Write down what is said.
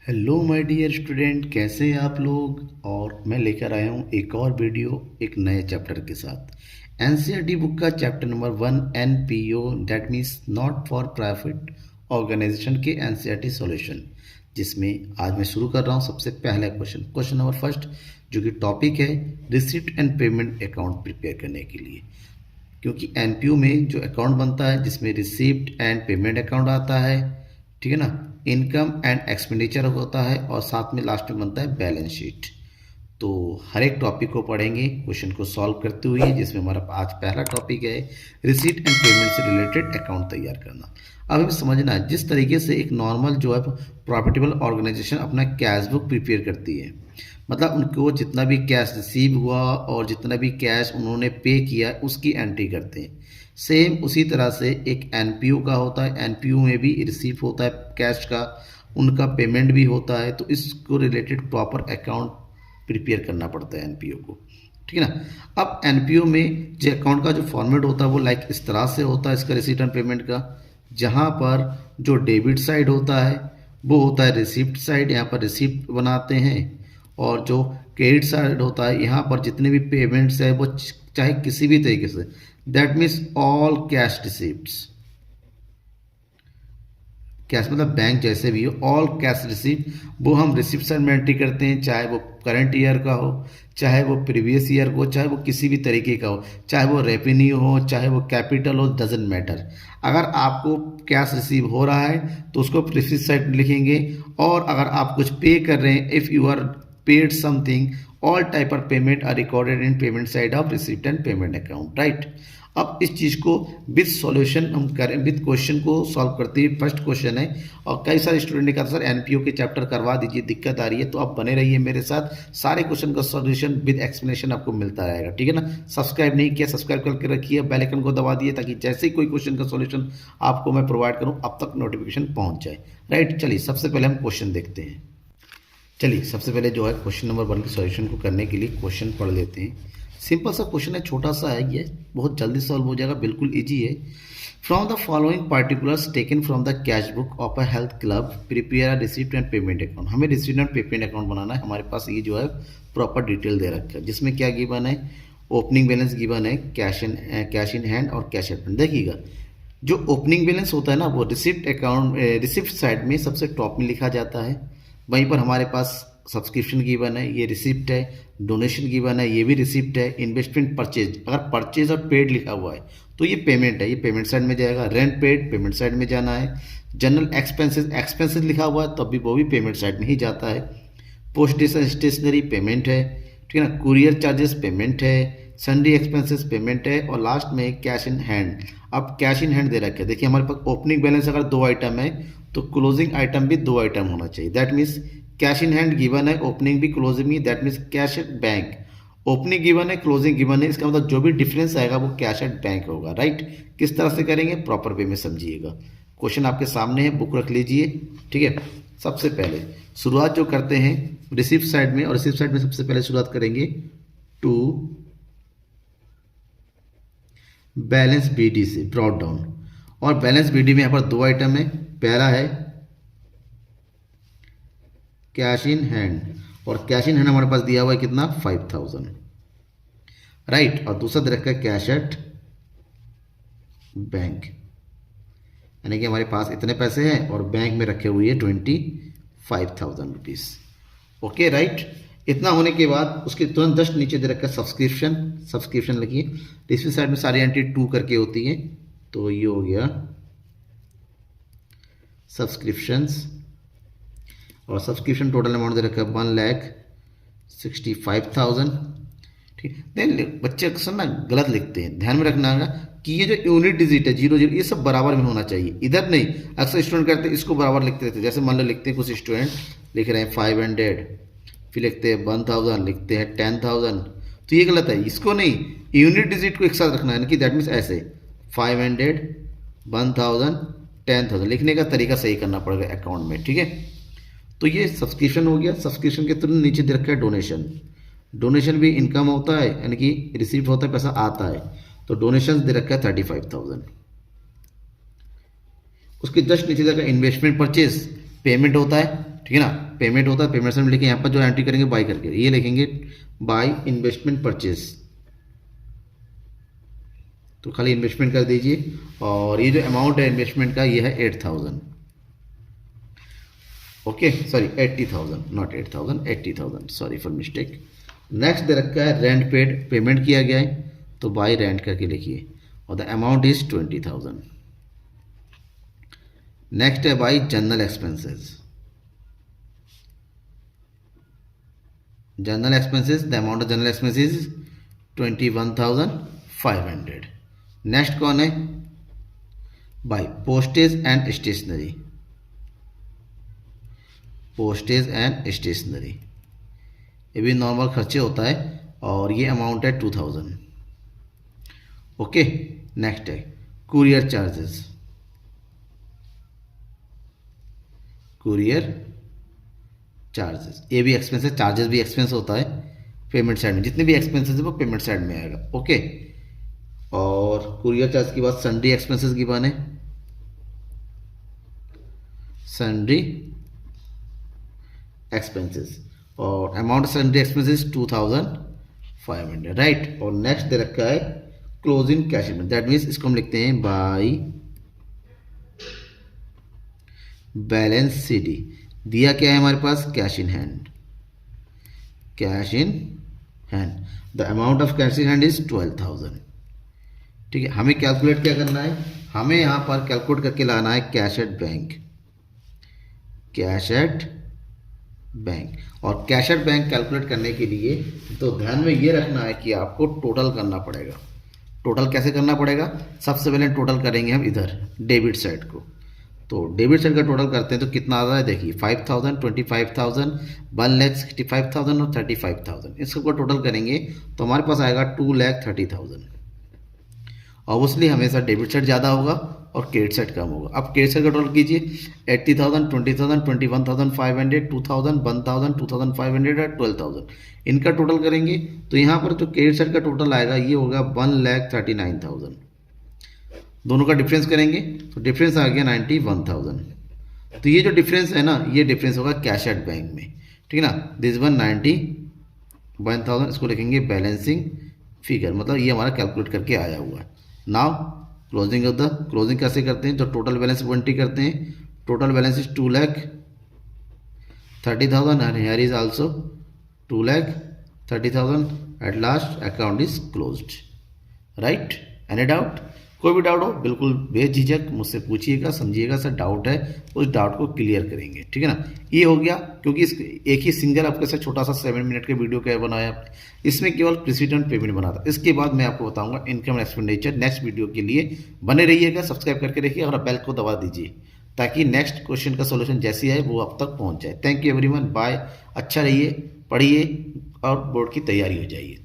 Hello my dear student, कैसे हैं आप लोग। और मैं लेकर आया हूँ एक और वीडियो एक नए चैप्टर के साथ। एनसीईआरटी बुक का chapter number 1 NPO that means not for profit organisation के एनसीईआरटी सॉल्यूशन, जिसमें आज मैं शुरू कर रहा हूँ सबसे पहला क्वेश्चन नंबर फर्स्ट, जो कि टॉपिक है receipt and payment account prepare करने के लिए। क्योंकि एनपीओ में जो अकाउंट बनता है जिसमें रिसिप्ट एंड पेमेंट अकाउंट आता है, ठीक है ना, इनकम एंड एक्सपेंडिचर होता है और साथ में लास्ट में बनता है बैलेंस शीट। तो हर एक टॉपिक को पढ़ेंगे क्वेश्चन को सॉल्व करते हुए, जिसमें हमारा आज पहला टॉपिक है रिसीट एंड पेमेंट से रिलेटेड अकाउंट तैयार करना। अब हमें समझना है जिस तरीके से एक नॉर्मल जो है प्रॉफिटेबल ऑर्गेनाइजेशन अपना कैश बुक प्रिपेयर करती है, मतलब उनको जितना भी कैश रिसीव हुआ और जितना भी कैश उन्होंने पे किया उसकी एंट्री करते हैं। सेम उसी तरह से एक एनपीओ का होता है, एनपीओ में भी रिसीव होता है कैश का, उनका पेमेंट भी होता है। तो इसको रिलेटेड प्रॉपर अकाउंट प्रिपेयर करना पड़ता है एनपीओ को, ठीक है ना। अब एनपीओ में जो अकाउंट का जो फॉर्मेट होता है वो लाइक इस तरह से होता है इसका रिसीट एंड पेमेंट का, जहाँ पर जो डेबिट साइड होता है वो होता है रिसिप्ट साइड, यहाँ पर रिसिप्ट बनाते हैं। और जो क्रेडिट साइड होता है यहाँ पर जितने भी पेमेंट्स है वो चाहे किसी भी तरीके से, that means all cash receipts, cash मतलब बैंक जैसे भी हो, ऑल कैश रिसिप्ट वो हम रिसिप्ट साइड में एंट्री करते हैं, चाहे वो करंट ईयर का हो, चाहे वो प्रीवियस ईयर को, चाहे वो किसी भी तरीके का हो, चाहे वो रेवेन्यू हो, चाहे वो कैपिटल हो, डजेंट मैटर। अगर आपको कैश रिसीव हो रहा है तो उसको रिसिप्ट साइड लिखेंगे, और अगर आप कुछ पे कर रहे हैं, if you are paid something, all type of payment are recorded in payment side of receipt and payment account, right. अब इस चीज़ को विद सॉल्यूशन हम करें, विद क्वेश्चन को सॉल्व करते हैं। फर्स्ट क्वेश्चन है, और कई सारे स्टूडेंट ने कहा सर एनपीओ के चैप्टर करवा दीजिए, दिक्कत आ रही है। तो आप बने रहिए मेरे साथ, सारे क्वेश्चन का सॉल्यूशन विद एक्सप्लेनेशन आपको मिलता रहेगा, ठीक है ना। सब्सक्राइब नहीं किया, सब्सक्राइब करके रखिए, बेल आइकन को दबा दिए, ताकि जैसे ही कोई क्वेश्चन का सॉल्यूशन आपको मैं प्रोवाइड करूँ अब तक नोटिफिकेशन पहुँच जाए, राइट। चलिए सबसे पहले हम क्वेश्चन देखते हैं। चलिए सबसे पहले जो है क्वेश्चन नंबर 1 के सॉल्यूशन को करने के लिए क्वेश्चन पढ़ लेते हैं। सिंपल सा क्वेश्चन है, छोटा सा है, ये बहुत जल्दी सॉल्व हो जाएगा, बिल्कुल इजी है। From the following particulars taken from the cash book of a health club prepare a receipt and payment account. हमें रिसिप्ट एंड पेमेंट अकाउंट बनाना है। हमारे पास ये जो है प्रॉपर डिटेल दे रखा है, जिसमें क्या गिवन है, ओपनिंग बैलेंस गिवन है, कैश इन हैंड और कैश एडवांस। देखिएगा जो ओपनिंग बैलेंस होता है ना, वो रिसिप्ट अकाउंट रिसिप्ट साइड में सबसे टॉप में लिखा जाता है। वहीं पर हमारे पास सब्सक्रिप्शन गिवन है, ये रिसिप्ट है, डोनेशन गिवन है, ये भी रिसिप्ट है, इन्वेस्टमेंट परचेज, अगर परचेज और पेड लिखा हुआ है तो ये पेमेंट है, ये पेमेंट साइड में जाएगा। रेंट पेड पेमेंट साइड में जाना है। जनरल एक्सपेंसेस लिखा हुआ है तो अभी वो भी पेमेंट साइड में ही जाता है। पोस्ट स्टेशनरी पेमेंट है, ठीक है ना। कुरियर चार्जेस पेमेंट है, सन्डे एक्सपेंसेस पेमेंट है, और लास्ट में कैश इन हैंड। अब कैश इन हैंड दे रखे हैं, देखिए हमारे पास ओपनिंग बैलेंस अगर 2 आइटम है तो क्लोजिंग आइटम भी 2 आइटम होना चाहिए। That means cash in hand given है, ओपनिंग भी क्लोजिंग भी, that means cash at bank. Opening given है, क्लोजिंग गिवन है, इसका मतलब जो भी डिफरेंस आएगा वो कैश एट बैंक होगा, राइट। किस तरह से करेंगे, प्रॉपर वे में समझिएगा। क्वेश्चन आपके सामने है, बुक रख लीजिए, ठीक है। सबसे पहले शुरुआत जो करते हैं रिसिप्ट साइड में, और रिसिप्ट साइड में सबसे पहले शुरुआत करेंगे टू बैलेंस बीडी से, ब्रॉड डाउन। और बैलेंस बीडी में यहाँ पर 2 आइटम है। पहला है कैश इन हैंड, और कैश इन हैंड हमारे पास दिया हुआ है कितना, 5000, राइट। और दूसरा दे रखा है कैश एट बैंक, यानी कि हमारे पास इतने पैसे हैं और बैंक में रखे हुए हैं 25,000 रुपीज़, ओके, राइट। इतना होने के बाद उसके तुरंत जस्ट नीचे दे रखा है सब्सक्रिप्शन लिखिए। रिसिप्ट साइड में सारी एंट्री 2 करके होती है, तो ये हो गया सब्सक्रिप्शंस, और सब्सक्रिप्शन टोटल अमाउंट दे रखा है 1,65,000, ठीक। देन बच्चे अक्सर ना गलत लिखते हैं, ध्यान में रखना है कि ये जो यूनिट डिजिट है 00 ये सब बराबर में होना चाहिए, इधर नहीं। अक्सर स्टूडेंट करते हैं इसको बराबर लिखते रहते हैं, जैसे मान लो लिखते हैं कुछ स्टूडेंट लिख रहे हैं 500, फिर लिखते हैं 1000, लिखते हैं 10,000, तो ये गलत है। इसको नहीं, यूनिट डिजिट को एक साथ रखना है, यानी कि दैट मीन्स ऐसे 500, 1000, 10,000 लिखने का तरीका सही करना पड़ेगा अकाउंट में, ठीक है। तो ये सब्सक्रिप्शन हो गया। सब्सक्रिप्शन के तुरंत नीचे दे रखा है डोनेशन। डोनेशन भी इनकम होता है, यानी कि रिसीव्ड होता है, पैसा आता है, तो डोनेशन दे रखा है 35,000। उसके जस्ट नीचे दे रखा है इन्वेस्टमेंट परचेज, पेमेंट होता है, ठीक है ना। पेमेंट होता है, पेमेंट से लिखे यहाँ पर जो एंट्री करेंगे बाई करके, ये लिखेंगे बाई इन्वेस्टमेंट परचेज, तो खाली इन्वेस्टमेंट कर दीजिए। और ये जो अमाउंट है इन्वेस्टमेंट का ये है 8000, okay sorry 80,000 not 8000, 80,000, sorry for mistake. Next दे रखा है रेंट पेड, पेमेंट किया गया है तो बाई रेंट करके लिखिए और द अमाउंट इज 20,000। नेक्स्ट है by general expenses, general expenses the amount of general expenses 21,500। Next कौन है by postage and stationery, postage and stationery ये भी नॉर्मल खर्चे होता है और ये अमाउंट है 2000, ओके। नेक्स्ट है कुरियर चार्जेस, कुरियर चार्जेस ये भी एक्सपेंस है, चार्जेस भी एक्सपेंस होता है पेमेंट साइड में, जितने भी एक्सपेंसेस है वो पेमेंट साइड में आएगा, ओके। और कुरियर चार्ज के बाद सन्ड्री एक्सपेंसेस की बात है, सन्ड्री एक्सपेंसेस और अमाउंट सन्ड्री एक्सपेंसेस 2500, राइट। और नेक्स्ट दे रखा है closing cash in, that means इसको हम लिखते हैं बाई बैलेंस सीडी, दिया क्या है हमारे पास cash in hand, cash in hand, the amount of cash in hand is 12,000, ठीक है। हमें कैलकुलेट क्या करना है, हमें यहाँ पर कैलकुलेट करके लाना है cash at bank, cash at bank. और कैश एट बैंक कैलकुलेट करने के लिए तो ध्यान में ये रखना है कि आपको टोटल करना पड़ेगा। टोटल कैसे करना पड़ेगा, सबसे पहले टोटल करेंगे हम इधर डेबिट साइड को, तो डेबिट साइड का टोटल करते हैं तो कितना आ रहा है देखिए 5,000, 25,000, 1,65,000 और 35,000, इसको टोटल करेंगे तो हमारे पास आएगा 2,30,000। ऑब्वियसली हमेशा डेबिट साइड ज़्यादा होगा और क्रेडिट साइड कम होगा। अब क्रेडिट साइड का टोटल कीजिए 80,000, 20,000, 21,500, 2,000, 1,000, 2,500 और 12,000, इनका टोटल करेंगे तो यहाँ पर जो क्रेडिट साइड का टोटल आएगा ये होगा 1,39,000। दोनों का डिफरेंस करेंगे तो डिफरेंस आ गया 91,000। तो ये जो डिफरेंस है ना ये डिफरेंस होगा कैश एट बैंक में, ठीक है ना। दिस 191,000, इसको लिखेंगे बैलेंसिंग फिगर, मतलब ये हमारा कैलकुलेट करके आया हुआ है। Now closing of the, closing कैसे करते हैं, जो टोटल बैलेंस एंट्री करते हैं, total balance is 2,30,000 and here is also 2,30,000, at last account is closed, right. Any doubt, कोई भी डाउट हो बिल्कुल बेझिझक मुझसे पूछिएगा, समझिएगा सर डाउट है, उस डाउट को क्लियर करेंगे, ठीक है ना। ये हो गया क्योंकि इस एक ही सिंगल आपके साथ छोटा सा 7 मिनट के वीडियो क्या बनाया, इसमें केवल प्रेसिडेंट पेमेंट बना था। इसके बाद मैं आपको बताऊंगा इनकम एक्सपेंडिचर। नेक्स्ट वीडियो के लिए बने रहिएगा, सब्सक्राइब करके रखिए और बेल को दबा दीजिए ताकि नेक्स्ट क्वेश्चन का सोल्यूशन जैसे आए वो आप तक पहुँच जाए। थैंक यू एवरीवन, बाय, अच्छा रहिए, पढ़िए और बोर्ड की तैयारी हो जाइए।